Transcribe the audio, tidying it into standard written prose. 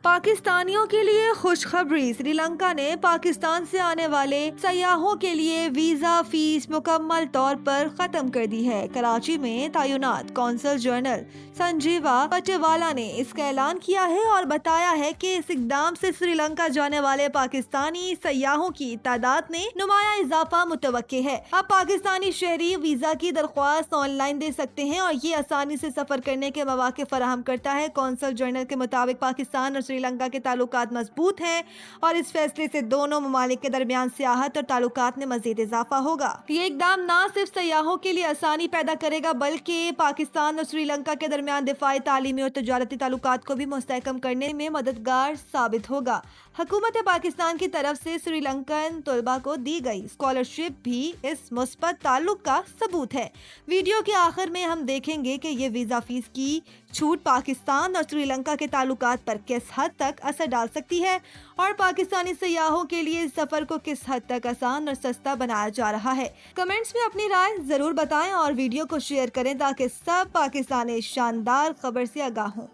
پاکستانیوں کے لیے خوشخبری، سری لنکا نے پاکستان سے آنے والے سیاحوں کے لیے ویزا فیس مکمل طور پر ختم کر دی ہے۔ کراچی میں تعینات قونصل جنرل سنجیوا پٹیوالا نے اس کا اعلان کیا ہے اور بتایا ہے کہ اس اقدام سے سری لنکا جانے والے پاکستانی سیاحوں کی تعداد میں نمایاں اضافہ متوقع ہے۔ اب پاکستانی شہری ویزا کی درخواست آن لائن دے سکتے ہیں اور یہ آسانی سے سفر کرنے کے مواقع فراہم کرتا ہے۔ قونصل جنرل کے مطابق پاکستان اور سری لنکا کے تعلقات مضبوط ہیں اور اس فیصلے سے دونوں ممالک کے درمیان سیاحت اور تعلقات میں مزید اضافہ ہوگا۔ یہ اقدام نہ صرف سیاحوں کے لیے آسانی پیدا کرے گا بلکہ پاکستان اور سری لنکا کے درمیان دفاعی، تعلیمی اور تجارتی تعلقات کو بھی مستحکم کرنے میں مددگار ثابت ہوگا۔ حکومت پاکستان کی طرف سے سری لنکن طلباء کو دی گئی اسکالرشپ بھی اس مثبت تعلق کا ثبوت ہے۔ ویڈیو کے آخر میں ہم دیکھیں گے کہ یہ ویزا فیس کی چھوٹ پاکستان اور سری لنکا کے تعلقات پر کس حد تک اثر ڈال سکتی ہے اور پاکستانی سیاحوں کے لیے اس سفر کو کس حد تک آسان اور سستا بنایا جا رہا ہے۔ کمنٹس میں اپنی رائے ضرور بتائیں اور ویڈیو کو شیئر کریں تاکہ سب پاکستانی شاندار خبر سے آگاہ ہوں۔